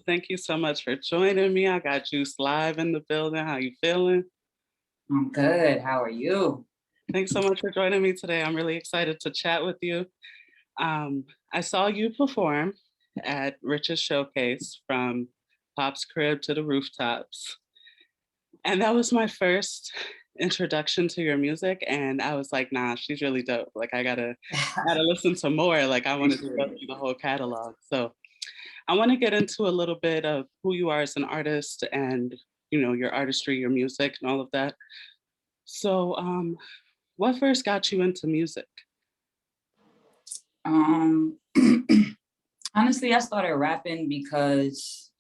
Thank you so much for joining me. I got Juice live in the building. How you feeling? I'm good. How are you? Thanks so much for joining me today. I'm really excited to chat with you. I saw you perform at Rich's Showcase from Pop's Crib to the Rooftops. And that was my first introduction to your music. And I was like, nah, she's really dope. Like I gotta listen to more. Like I wanted to go Appreciate it. through the whole catalog. So I want to get into a little bit of who you are as an artist and your artistry, your music, and all of that. So, what first got you into music? Um, honestly, I started rapping because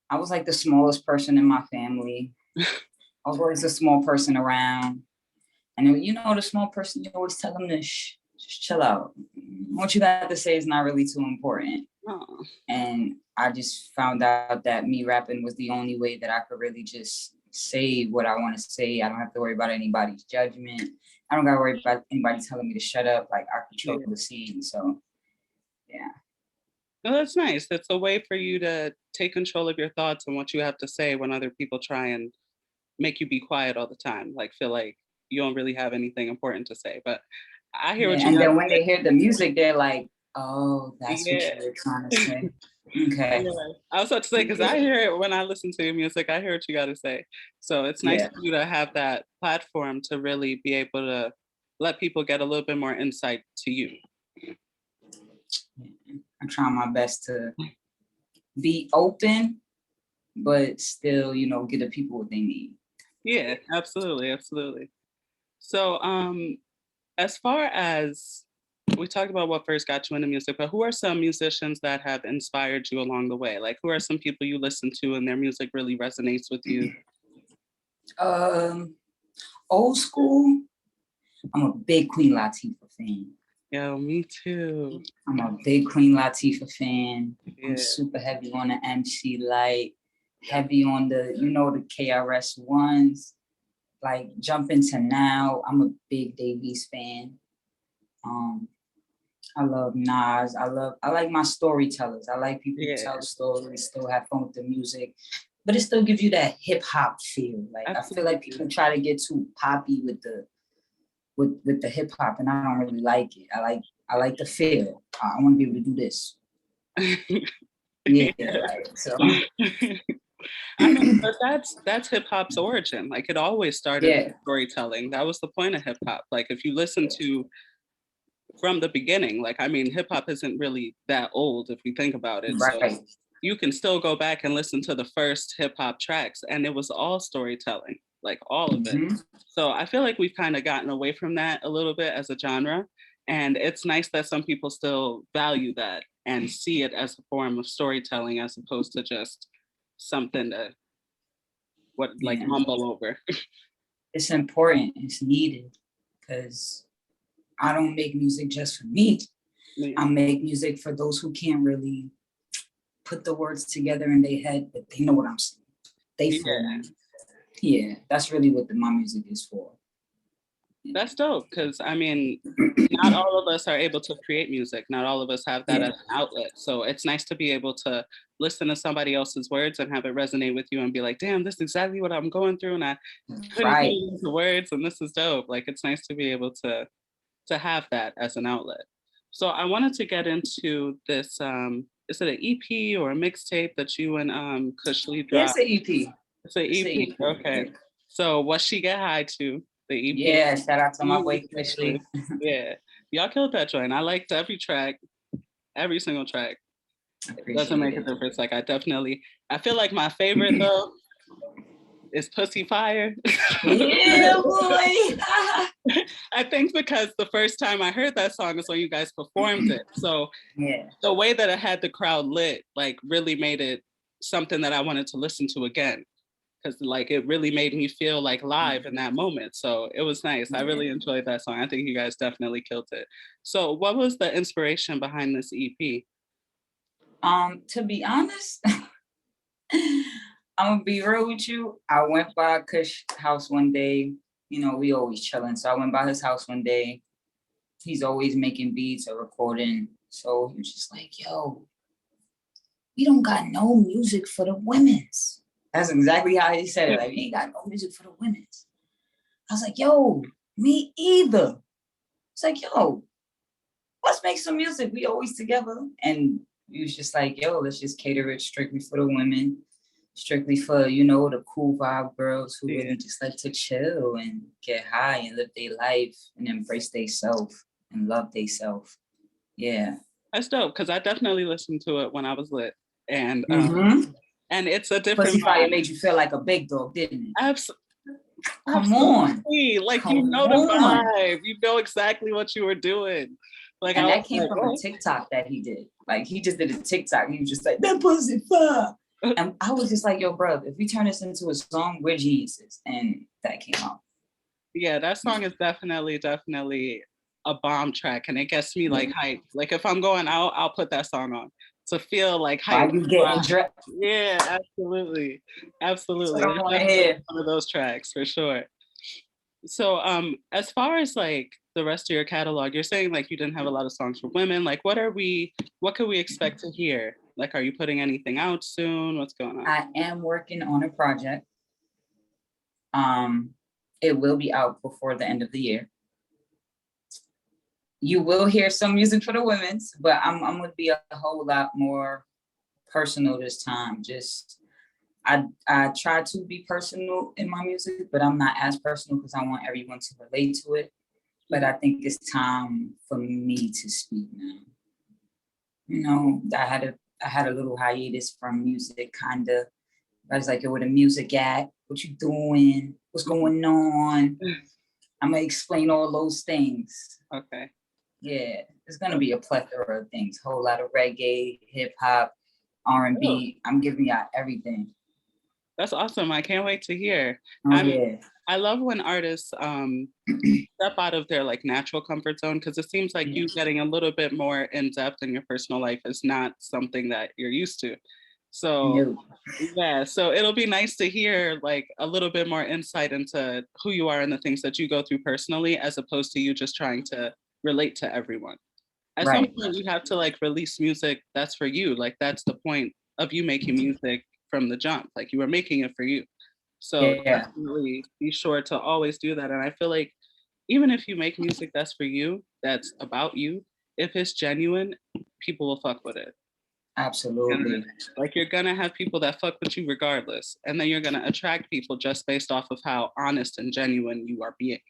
I was like the smallest person in my family. I was always a small person around. And the small person, you always tell them to just chill out. What you got to say is not really too important. Oh, And I just found out that me rapping was the only way that I could really just say what I want to say. I don't have to worry about anybody's judgment. I don't got to worry about anybody telling me to shut up. Like I yeah. control the scene. So yeah. No, that's nice. That's a way for you to take control of your thoughts and what you have to say when other people try and make you be quiet all the time. Like feel like you don't really have anything important to say. But I hear what Yeah. you And got to then when say. they hear the music, they're like, oh, that's what Yeah. you were trying to say. Okay. Yeah. I was about to say, because I hear it when I listen to your music, I hear what you got to say. So it's nice Yeah. for you to have that platform to really be able to let people get a little bit more insight to you. I'm trying my best to be open, but still, get the people what they need. Yeah, absolutely, absolutely. So, as far as we talked about what first got you into music, but who are some musicians that have inspired you along the way? Like, who are some people you listen to and their music really resonates with you? Um, Old school. I'm a big Queen Latifah fan. Yo, me too. I'm a big Queen Latifah fan. I'm Yeah, super heavy on the MC Light, heavy on the KRS ones. Like jump into now. I'm a big Davies fan. Um, I love Nas. I like my storytellers. I like people who yeah, tell stories, still have fun with the music, but it still gives you that hip hop feel. Like I feel like absolutely. people try to get too poppy with the hip hop, and I don't really like it. I like the feel. I want to be able to do this. Yeah, like so. I mean, but that's hip hop's origin. Like it always started with Yeah, storytelling. That was the point of hip hop. Like if you listen to from the beginning, like I mean, hip hop isn't really that old if we think about it. So right. you can still go back and listen to the first hip hop tracks, and it was all storytelling, like all of it. Mm-hmm. So I feel like we've kind of gotten away from that a little bit as a genre. And it's nice that some people still value that and see it as a form of storytelling as opposed to just something to what like Yeah, mumble over. it's important. It's needed because I don't make music just for me. Yeah. I make music for those who can't really put the words together in their head, but they know what I'm saying. They feel Yeah. me. Yeah, that's really what my music is for. That's dope because I mean, not all of us are able to create music. Not all of us have that as Yeah, an outlet. So it's nice to be able to listen to somebody else's words and have it resonate with you and be like, damn, this is exactly what I'm going through. And I couldn't put right. it into words and this is dope. Like it's nice to be able to have that as an outlet. So I wanted to get into this is it an EP or a mixtape that you and Kushly Yeah, it's dropped? an EP. It's an It's an EP. EP. Okay. So what she get high to, the EP. Yeah, shout out to my You boy especially. Fishley. Yeah. Y'all killed that joint. I liked every track, every single track. It doesn't Appreciate make a it. difference. Like I feel like my favorite though is Pussy Fire. Yeah, boy. I think because the first time I heard that song is when you guys performed it. So Yeah. the way that it had the crowd lit, like really made it something that I wanted to listen to again. Because like it really made me feel like live in that moment. So it was nice. I Yeah. really enjoyed that song. I think you guys definitely killed it. So what was the inspiration behind this EP? To be honest, I'm gonna be real with you. I went by Kush house one day. We always chilling. So I went by his house one day. He's always making beats or recording. So he was just like, yo, we don't got no music for the women's. That's exactly how he said it. Like, we ain't got no music for the women's. I was like, yo, me either. It's like, yo, let's make some music. We always together. And he was just like, yo, let's just cater it strictly for the women, strictly for, you know, the cool vibe girls who really just like to chill and get high and live their life and embrace themselves and love themselves. Yeah. That's dope because I definitely listened to it when I was lit. And and it's a different Pussy Fire made you feel like a big dog, didn't it? Come on. Like, Come you know the on. vibe. You know exactly what you were doing. Like, And I that was came like, from oh. a TikTok that he did. Like, he just did a TikTok. He was just like, that pussy fire. And I was just like, yo, bro, if we turn this into a song, we're geniuses. And that came out. Yeah, that song is definitely a bomb track, and it gets me like hyped. Like, if I'm going out, I'll put that song on to feel like hyped. Why you getting dressed? Yeah, absolutely. Absolutely. That's what I wanna hear. One of those tracks for sure. So as far as like the rest of your catalog, you're saying like you didn't have a lot of songs for women. Like, what can we expect to hear? Like, are you putting anything out soon? What's going on? I am working on a project. It will be out before the end of the year. You will hear some music for the women's, but I'm gonna be a whole lot more personal this time. Just I try to be personal in my music, but I'm not as personal because I want everyone to relate to it. But I think it's time for me to speak now. You know, I had a little hiatus from music, kind of. I was like, yo, where the music at? What you doing? What's going on? I'm gonna explain all those things. Okay. Yeah, it's gonna be a plethora of things. Whole lot of reggae, hip hop, R&B. I'm giving y'all everything. That's awesome. I can't wait to hear. Yeah. I love when artists step out of their like natural comfort zone, because it seems like you getting a little bit more in depth in your personal life is not something that you're used to. So yeah, so it'll be nice to hear like a little bit more insight into who you are and the things that you go through personally, as opposed to you just trying to relate to everyone. At some point you have to like release music that's for you. Like, that's the point of you making music from the jump. Like, you were making it for you. So definitely be sure to always do that. And I feel like even if you make music that's for you, that's about you, if it's genuine, people will fuck with it. Absolutely. And, like, you're gonna have people that fuck with you regardless. And then you're gonna attract people just based off of how honest and genuine you are being.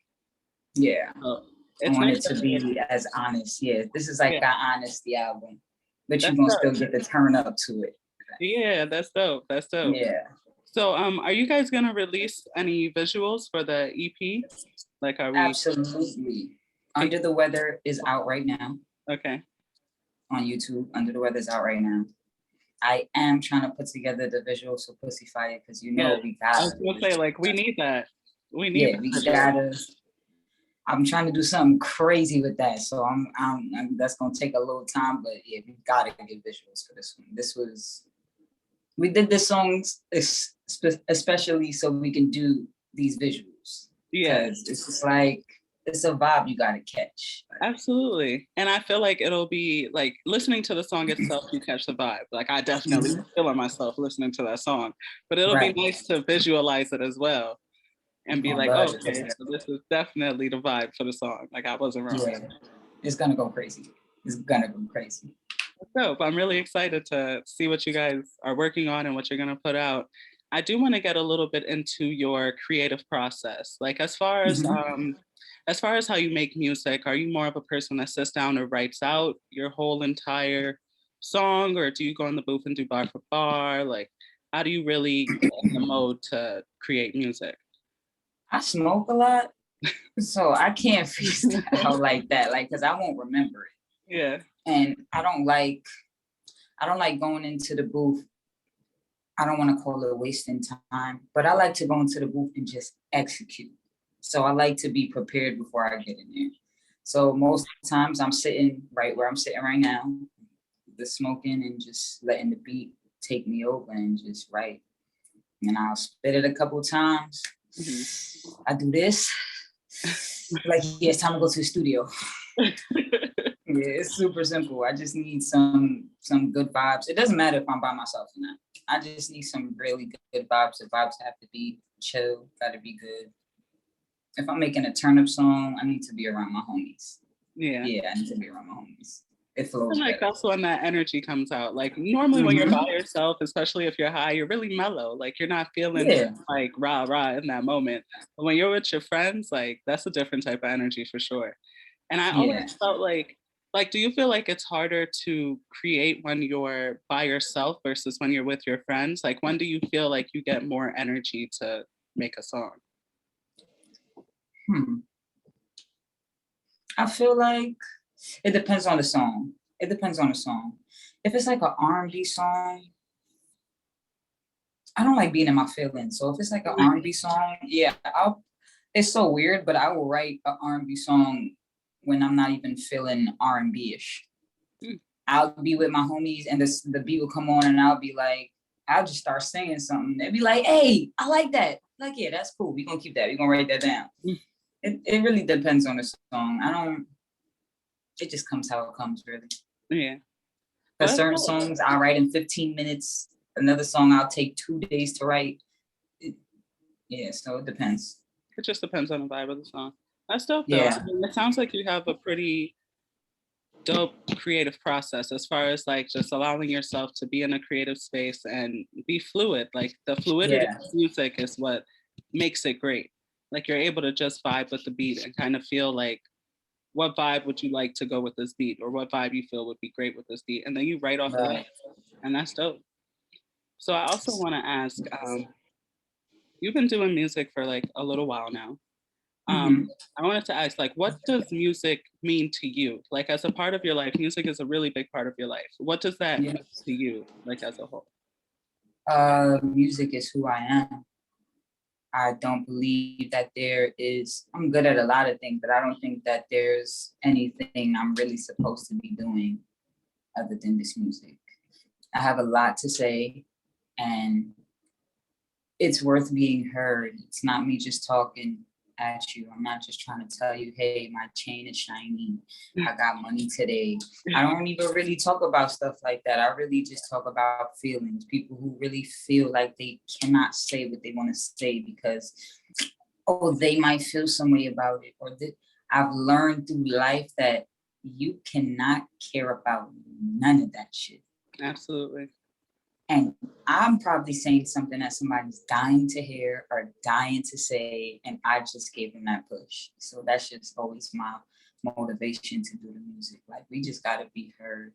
Yeah. So I want it to be as honest. Yeah. This is like our honesty album. But you're gonna still get the turn up to it. Yeah, that's dope. That's dope. Yeah. So are you guys gonna release any visuals for the EP? Like, are we? Absolutely. Under the Weather is out right now. Okay. On YouTube. Under the Weather is out right now. I am trying to put together the visuals for Pussy Fire because we gotta. I was gonna say, like, we need that. We need. Yeah, we gotta. I'm trying to do something crazy with that, so I'm that's gonna take a little time, but yeah, we gotta get visuals for this one. We did this song especially so we can do these visuals. Yeah, it's just like, it's a vibe you gotta catch. Absolutely. And I feel like it'll be like listening to the song itself, you catch the vibe. Like, I definitely feeling myself listening to that song, but it'll be nice to visualize it as well and be like, oh, okay, so this is definitely the vibe for the song. Like, I wasn't wrong. Yeah, it's gonna go crazy. It's gonna go crazy. Dope. I'm really excited to see what you guys are working on and what you're gonna put out. I do want to get a little bit into your creative process. Like, as far as how you make music, are you more of a person that sits down and writes out your whole entire song, or do you go in the booth and do bar for bar? Like, how do you really get in the mode to create music? I smoke a lot, so I can't freestyle like that, like, because I won't remember it. Yeah. And I don't like going into the booth. I don't want to call it wasting time, but I like to go into the booth and just execute. So I like to be prepared before I get in there. So most times I'm sitting right where I'm sitting right now, the smoking, and just letting the beat take me over and just write. And I'll spit it a couple of times. I do this. Like, yeah, it's time to go to the studio. Yeah, it's super simple. I just need some good vibes. It doesn't matter if I'm by myself or not. I just need some really good vibes. The vibes have to be chill, gotta be good. If I'm making a turn up song, I need to be around my homies. Yeah. Yeah, I need to be around my homies. It And flows like better. that's when that energy comes out. Like normally when you're by Hmm. yourself, especially if you're high, you're really mellow. Like you're not feeling Yeah, like rah rah in that moment. But when you're with your friends, like that's a different type of energy for sure. And I always yeah. felt like do you feel like it's harder to create when you're by yourself versus when you're with your friends? Like when do you feel like you get more energy to make a song? Hmm. I feel like it depends on the song. It depends on the song. If it's like an R&B song, I don't like being in my feelings. So if it's like an R&B song, yeah, I'll. It's so weird, but I will write an R&B song when I'm not even feeling R&B ish. Mm. I'll be with my homies, and the beat will come on, and I'll be like, I'll just start singing something. They'll be like, "Hey, I like that." Like, yeah, that's cool. We're gonna keep that. We're gonna write that down. Mm. It really depends on the song. I don't. It just comes how it comes, really. Yeah. Because But certain songs I'll write in 15 minutes. Another song I'll take 2 days to write. It, yeah, so it depends. it just depends on the vibe of the song. That's dope though. I Yeah, mean, it sounds like you have a pretty dope creative process as far as like just allowing yourself to be in a creative space and be fluid. Like the fluidity yeah, of music is what makes it great. Like you're able to just vibe with the beat and kind of feel like what vibe would you like to go with this beat or what vibe you feel would be great with this beat and then you write off of that, right. and that's dope. So I also want to ask, you've been doing music for like a little while now. um, Hmm. I wanted to ask, like, what does music mean to you? Like, as a part of your life, music is a really big part of your life. What does that Yeah. mean to you, like, as a whole? Music is who I am. I don't believe that there is, I'm good at a lot of things, but I don't think that there's anything I'm really supposed to be doing other than this music. I have a lot to say, and it's worth being heard. It's not me just talking at you. I'm not just trying to tell you, hey, my chain is shiny. I got money today. I don't even really talk about stuff like that. I really just talk about feelings. People who really feel like they cannot say what they want to say because, oh, they might feel some way about it. I've learned through life that you cannot care about none of that shit. Absolutely. And I'm probably saying something that somebody's dying to hear or dying to say, and I just gave them that push. So that's just always my motivation to do the music. Like, we just got to be heard.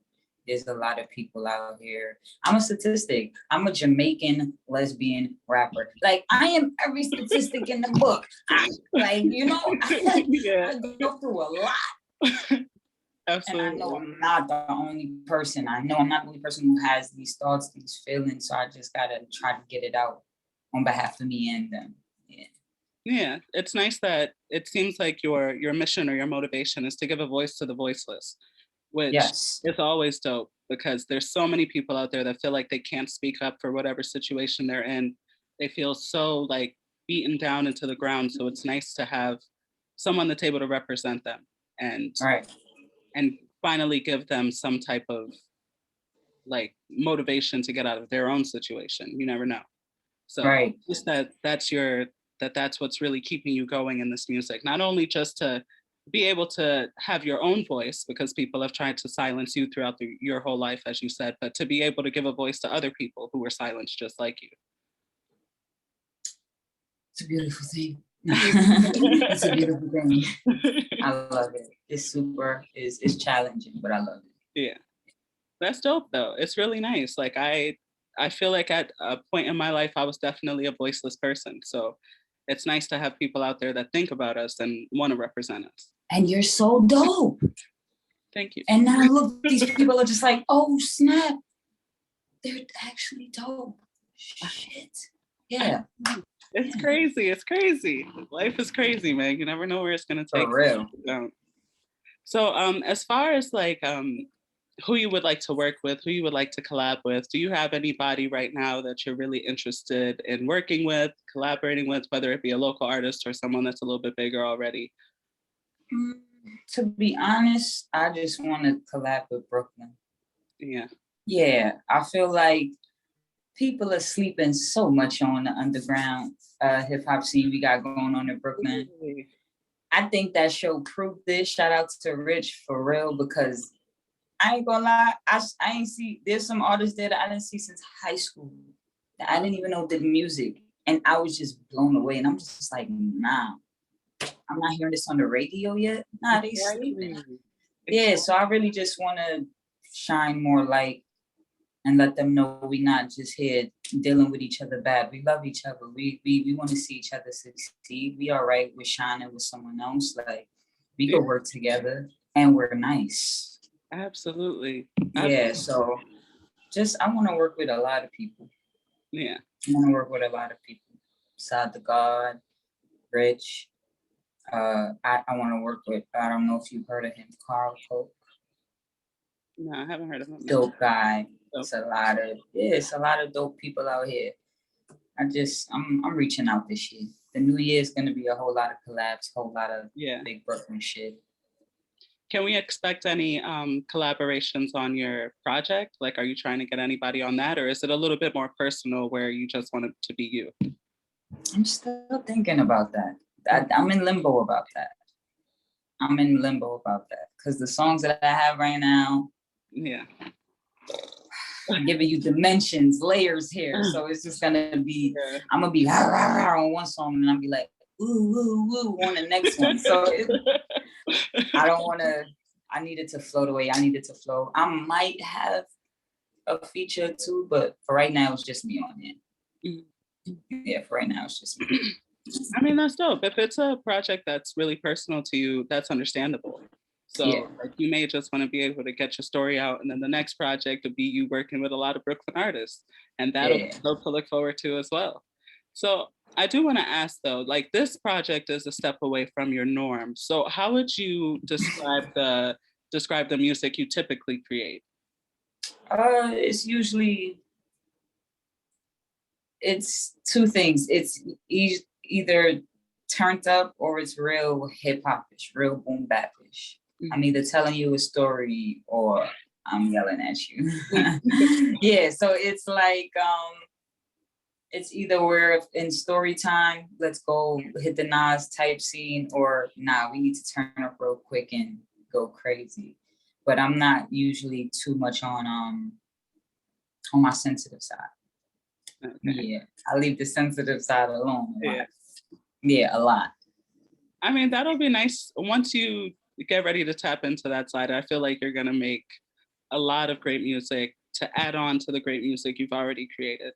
There's a lot of people out here. I'm a statistic. I'm a Jamaican lesbian rapper. Like, I am every statistic in the book. Yeah, I go through a lot. And I know absolutely. I'm not the only person. I know I'm not the only person who has these thoughts, these feelings. So I just gotta try to get it out on behalf of me and them. Yeah. Yeah, it's nice that it seems like your mission or your motivation is to give a voice to the voiceless, which Yes. is always dope because there's so many people out there that feel like they can't speak up for whatever situation they're in. They feel so like beaten down into the ground. So it's nice to have someone that's able to represent them and Right. and finally give them some type of like motivation to get out of their own situation. You never know. So Right. just that's what's really keeping you going in this music. Not only just to be able to have your own voice because people have tried to silence you throughout your whole life, as you said, but to be able to give a voice to other people who were silenced just like you. It's a beautiful thing. It's a beautiful thing. I love it. It's super. It's challenging, but I love it. Yeah, that's dope though. It's really nice. Like I feel like at a point in my life I was definitely a voiceless person. So it's nice to have people out there that think about us and want to represent us. And you're so dope. Thank you. And now look, these people are just like, oh snap, they're actually dope. Shit. Yeah. It's Yeah. crazy. It's crazy. Life is crazy, man. You never know where it's gonna take For real. you. So, as far as like who you would like to work with, who you would like to collab with, do you have anybody right now that you're really interested in working with, collaborating with, whether it be a local artist or someone that's a little bit bigger already? To be honest, I just want to collab with Brooklyn. Yeah. Yeah, I feel like people are sleeping so much on the underground hip hop scene we got going on in Brooklyn. Really? I think that show proved this. Shout out to Rich for real, because I ain't gonna lie, I ain't see, there's some artists there that I didn't see since high school that I didn't even know did music. And I was just blown away. And I'm just like, nah, I'm not hearing this on the radio yet. Nah, they sleeping. Exactly. Yeah, so I really just want to shine more light and let them know we not just here dealing with each other bad. We love each other. We want to see each other succeed. We all right with shining with someone else. Like, we Yeah, could work together and we're nice. absolutely. Yeah, so just I want to work with a lot of people. Yeah. I want to work with a lot of people. Sad the God, Rich. I want to work with, I don't know if you've heard of him, Carl Coke. No, I haven't heard of him. Dope guy. Dope. It's a lot of dope people out here. I'm reaching out this year. The new year is gonna be a whole lot of collabs, whole lot of big Brooklyn shit. Can we expect any collaborations on your project? Like, are you trying to get anybody on that, or is it a little bit more personal where you just want it to be you? I'm still thinking about that. I'm in limbo about that. Because the songs that I have right now, yeah, I'm giving you dimensions, layers here. So it's just gonna be, I'm gonna be rah, rah, rah on one song, and I'll be like, ooh, ooh, ooh on the next one. So I don't want to. I need it to float away. I need it to flow. I might have a feature too, but for right now, it's just me on it. Yeah, for right now, it's just me. I mean, that's dope. If it's a project that's really personal to you, that's understandable. So like, you may just want to be able to get your story out, and then the next project will be you working with a lot of Brooklyn artists, and that'll be dope to look forward to as well. So I do want to ask though, like, this project is a step away from your norm. So how would you describe the music you typically create? It's usually, it's two things. It's either turned up or it's real hip hop-ish, real boom bap-ish. I'm either telling you a story or I'm yelling at you. Yeah, so it's like it's either we're in story time, let's go hit the Nas type scene, or nah, we need to turn up real quick and go crazy. But I'm not usually too much on my sensitive side. Okay. Yeah, I leave the sensitive side alone. A lot. I mean, that'll be nice once you get ready to tap into that side. I feel like you're gonna make a lot of great music to add on to the great music you've already created.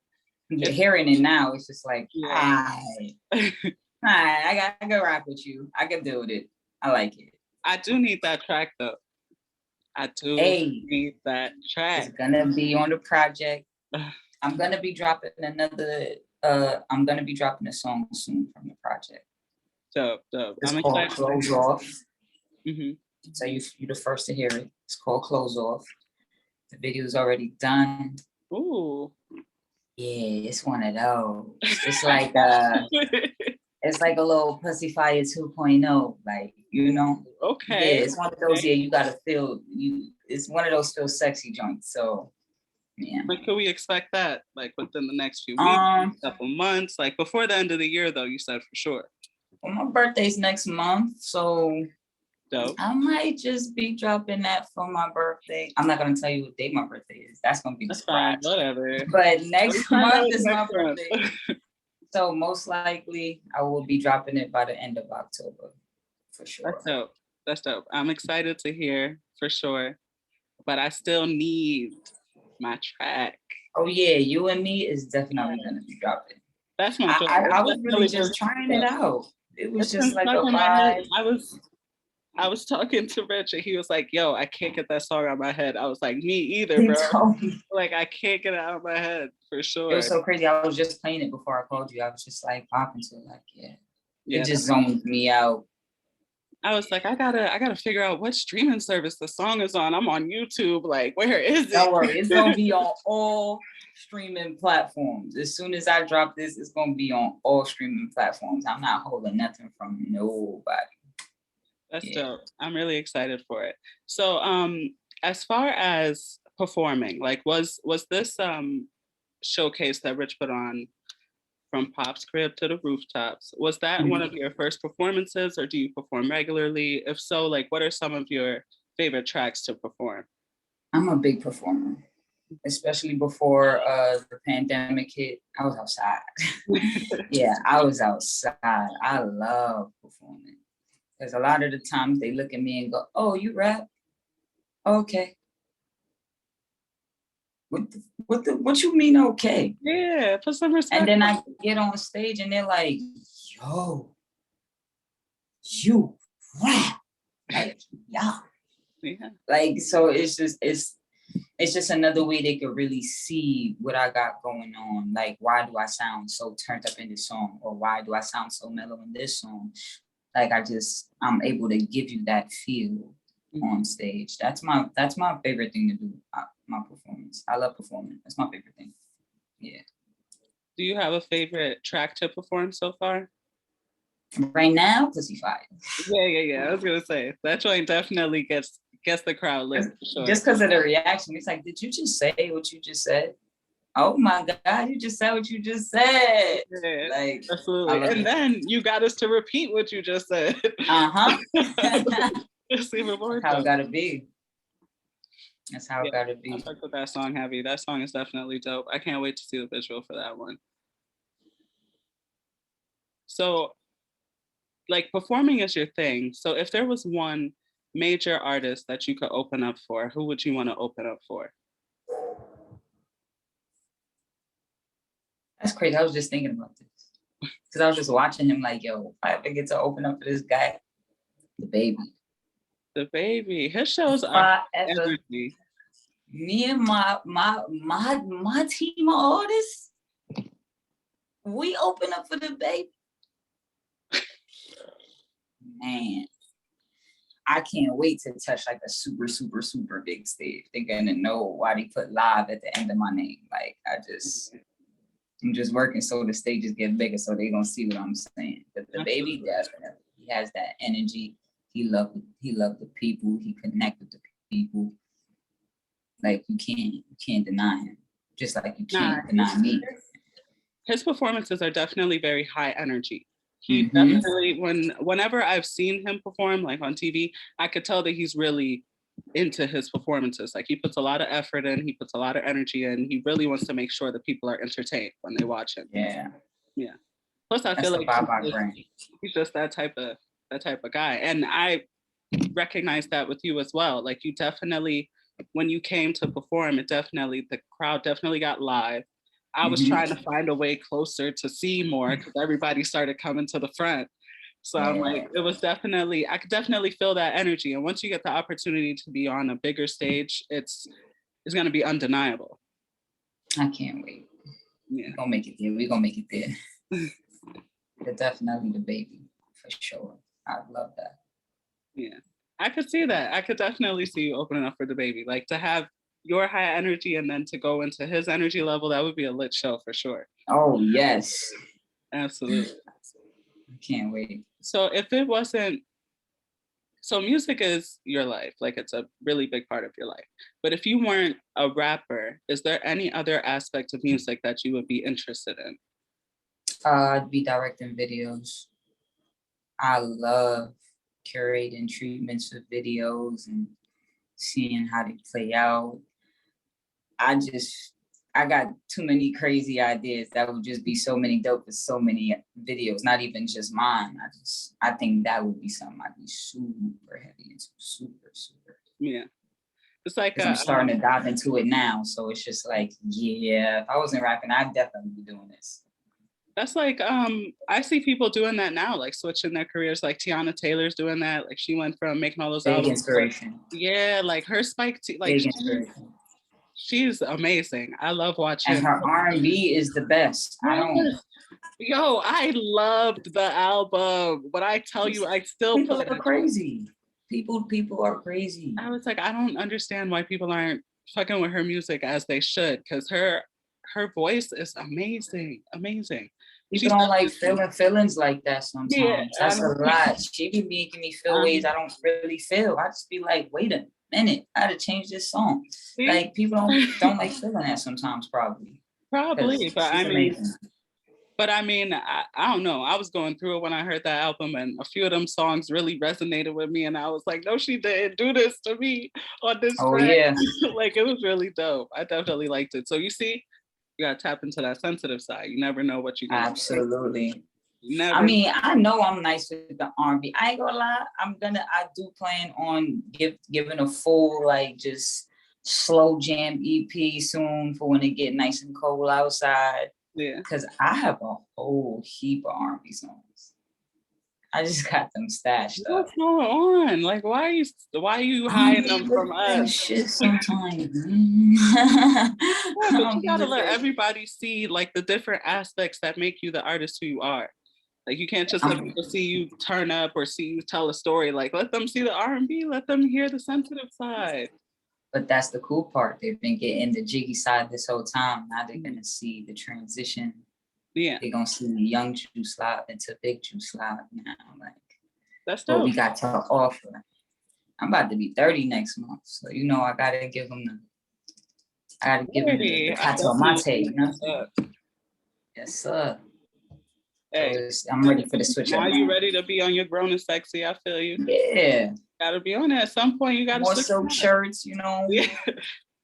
Yeah, hearing it now, it's just like, I gotta rock with you. I can deal with it. I like it. I do need that track though. I do need that track. It's gonna be on the project. I'm gonna be dropping I'm gonna be dropping a song soon from the project. Dope. It's called Close Off. So you're the first to hear it. It's called Close Off. The video's already done. Ooh. Yeah, it's one of those. It's like it's like a little Pussy Fire 2.0, like, you know. Okay. Yeah, it's one of those. Yeah, you gotta feel you. It's one of those feel sexy joints. So yeah. When can we expect that? Like within the next few weeks, couple months, like before the end of the year, though, you said for sure. Well, my birthday's next month, so dope. I might just be dropping that for my birthday. I'm not gonna tell you what date my birthday is. That's gonna be a surprise. Fine, whatever. But next month is my birthday. So most likely I will be dropping it by the end of October, for sure. That's dope. I'm excited to hear for sure, but I still need my track. Oh yeah, You and Me is definitely gonna be dropping. That's my job. I was really just trying it out. It was just like a vibe. I was talking to Rich and he was like, yo, I can't get that song out of my head. I was like, me either, bro. Like, I can't get it out of my head for sure. It was so crazy. I was just playing it before I called you. I was just like popping to it, like, it just zoned me out. I was like, I gotta figure out what streaming service the song is on. I'm on YouTube. Like, where is it? Don't worry, it's gonna be on all streaming platforms. As soon as I drop this, it's gonna be on all streaming platforms. I'm not holding nothing from nobody. That's Yeah. dope. I'm really excited for it. So, as far as performing, like, was this showcase that Rich put on from Pop's crib to the rooftops, was that one Mhm. of your first performances, or do you perform regularly? If so, like, what are some of your favorite tracks to perform? I'm a big performer, especially before the pandemic hit. I was outside. Yeah, I was outside. I love performing because a lot of the times they look at me and go, "Oh, you rap? Okay. What you mean okay?" Yeah, put some And respect then on I get on stage and they're like, "Yo, you rap?" Like, yeah. it. Yeah. Like, so it's just another way they could really see what I got going on. Like, why do I sound so turned up in this song? Or why do I sound so mellow in this song? Like, I'm able to give you that feel Mhm. on stage. That's my favorite thing to do. My performance. I love performing. That's my favorite thing. Yeah. Do you have a favorite track to perform so far? Right now, Pussy Fire. Yeah, yeah, yeah. I was gonna say that joint definitely gets the crowd lit for sure. Just because of the reaction, it's like, did you just say what you just said? Oh my God, you just said what you just said. Yeah, Like, I absolutely. love And it. then you got us to repeat what you just said. Uh-huh. It's even more That's how it dope. gotta be. That's how Yeah, it gotta I be. fuck with that song heavy. That song is definitely dope. I can't wait to see the visual for that one. So, like, performing is your thing. So, if there was one major artist that you could open up for, who would you want to open up for? That's crazy. I was just thinking about this. Because I was just watching him like, yo, if I ever get to open up for this guy, the baby. The baby. His shows are Forever. energy. Me and my team of artists, we open up for the baby. Man, I can't wait to touch like a super, super, super big stage. They're gonna know why they put live at the end of my name. Like I'm just working so the stages get bigger so they're gonna see what I'm saying. But the baby Absolutely. definitely he has that energy. He loved the people, he connected to people. Like you can't deny him. Just like you Nah, can't deny me. his performances are definitely very high energy. He Mm-hmm. definitely whenever I've seen him perform like on TV, I could tell that he's really into his performances. Like he puts a lot of effort in, he puts a lot of energy in. He really wants to make sure that people are entertained when they watch him. Yeah. Yeah. Plus I That's feel the like vibe I bring. he's just that type of guy. And I recognize that with you as well. Like you definitely when you came to perform, the crowd definitely got live. I was Mm-hmm. trying to find a way closer to see more because everybody started coming to the front. So I'm like, Yeah. it was definitely, I could definitely feel that energy. And once you get the opportunity to be on a bigger stage, it's gonna be undeniable. I can't wait. Yeah. We're gonna make it there. We're gonna make it there. They're definitely the baby for sure. I love that. Yeah. I could see that. I could definitely see you opening up for the baby. Like to have your high energy and then to go into his energy level, that would be a lit show for sure. Oh yes. Absolutely. I can't wait. So if it wasn't so music is your life, like it's a really big part of your life. But if you weren't a rapper, is there any other aspect of music that you would be interested in? I'd be directing videos. I love curating treatments of videos and seeing how they play out. I just I got too many crazy ideas that would just be so many dope with so many videos, not even just mine. I think that would be something I'd be super heavy into, super, super. Yeah. It's like Because I'm starting to dive into it now. So it's just like, yeah, if I wasn't rapping, I'd definitely be doing this. that's like I see people doing that now, like switching their careers. Like Tiana Taylor's doing that. Like she went from making all those Big albums. inspiration. Yeah, like her like Big inspiration. she's amazing. I love And watching. her R&B is the best. I don't. Yes. Yo, I loved the album. When I tell you, I still People play are that joint. crazy. People are crazy. I was like, I don't understand why people aren't fucking with her music as they should, because her voice is amazing, amazing. People She's don't like definitely, feeling feelings like that yeah, sometimes. I That's a know. lot. She be making me feel ways I don't really feel. I just be like, wait a minute, I gotta change this song. See? Like people don't like feeling that sometimes, probably. Probably, Because but she's amazing. I don't know. I was going through it when I heard that album, and a few of them songs really resonated with me. And I was like, no, she didn't do this to me on this Oh track. yeah, Like, it was really dope. I definitely liked it. So, you see, you got to tap into that sensitive side. You never know what you're going to say. absolutely. You I never mean, I know I'm nice with the R&B. I ain't gonna lie. I do plan on giving a full like just slow jam EP soon for when it get nice and cold outside. Yeah. Cause I have a whole heap of R&B songs. I just got them stashed up. What's going on? Like, why are you I don't hiding be them from listening us? to shit sometimes. Yeah, I but you don't be gotta let listening. everybody see like the different aspects that make you the artist who you are. Like you can't just let I'm, people see you turn up or see you tell a story. Like let them see the R&B, let them hear the sensitive side. but that's the cool part. They've been getting the jiggy side this whole time. Now they're gonna see the transition. Yeah, They're gonna see the young Juice Live into big Juice Live now. Like that's what we dope. got to offer. I'm about to be 30 next month, so you know I gotta give them the Alrighty, I cato mate. definitely. You know, What's up? yes sir. So Hey, I'm ready for the switch up now you now. ready to be on your grown and sexy. I feel you. Yeah, Gotta be on it. At some point, you gotta more switch silk it up. shirts. You know. Yeah.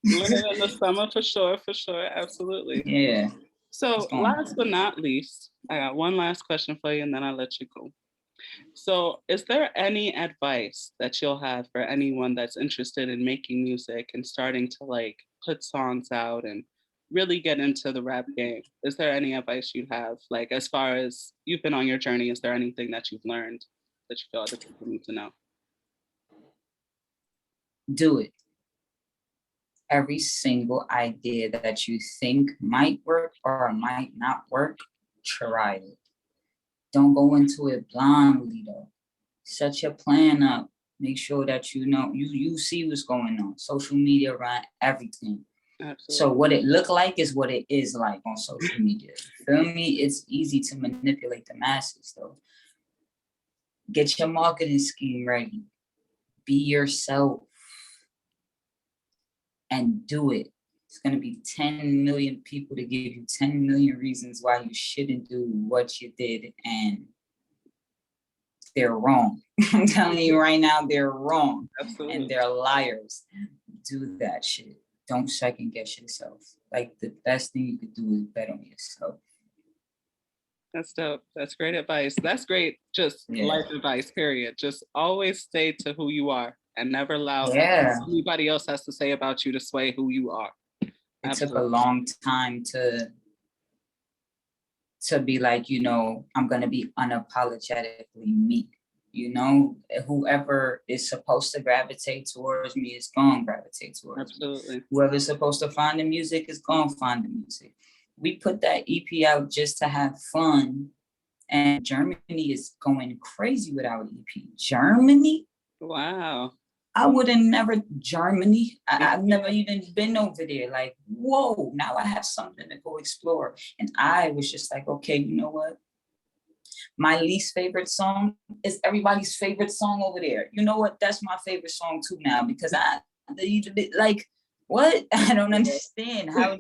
Living in the summer for sure, for sure. Absolutely. Yeah, it's So going last on. but not least, I got one last question for you and then I'll let you go. So, is there any advice that you'll have for anyone that's interested in making music and starting to like put songs out and really get into the rap game? Is there any advice you'd have? Like, as far as you've been on your journey, is there anything that you've learned that you feel other people need to know? Do it. Every single idea that you think might work or might not work, try it. Don't go into it blindly though. Set your plan up. Make sure that you know you see what's going on. Social media around everything. So Absolutely. what it look like is what it is like on social media. Feel me? It's easy to manipulate the masses though. Get your marketing scheme ready. Be yourself and do it. It's going to be 10 million people to give you 10 million reasons why you shouldn't do what you did, and they're wrong. I'm telling you right now, they're wrong and Absolutely. they're liars. Do that shit. Don't second guess yourself. Like the best thing you could do is bet on yourself. That's dope. That's great advice. That's great, just Yeah. life advice, period. Just always stay to who you are and never allow Yeah. anybody else has to say about you to sway who you are. It took a Absolutely. long time to be like, you know, I'm going to be unapologetically me. You know, whoever is supposed to gravitate towards me is going to gravitate towards me. Absolutely. Whoever's supposed to find the music is going to find the music. We put that EP out just to have fun. And Germany is going crazy with our EP. Germany? Wow. I would have never Germany. I've never even been over there. Like, whoa, now I have something to go explore. And I was just like, okay, you know what? My least favorite song is everybody's favorite song over there. You know what? That's my favorite song too now because like what? I don't understand how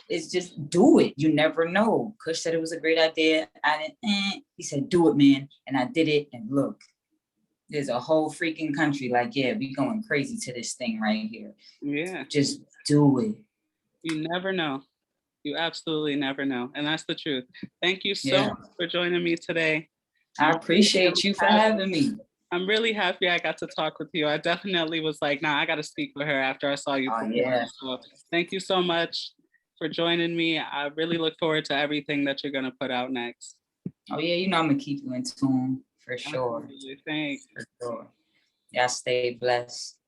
it's just do it. You never know. Kush said it was a great idea. I didn't. He said, do it, man. And I did it. And look, there's a whole freaking country like, yeah, we going crazy to this thing right here. Yeah. Just do it. You never know. You absolutely never know. And that's the truth. Thank you so Yeah. much for joining me today. I I'm really, appreciate really you for happy. having me. I'm really happy I got to talk with you. I definitely was like, nah, I got to speak with her after I saw you Oh, perform. yeah. So thank you so much for joining me. I really look forward to everything that you're going to put out next. Oh, yeah, you know I'm going to keep you in tune for sure. Absolutely. Thanks. For sure. Y'all stay blessed.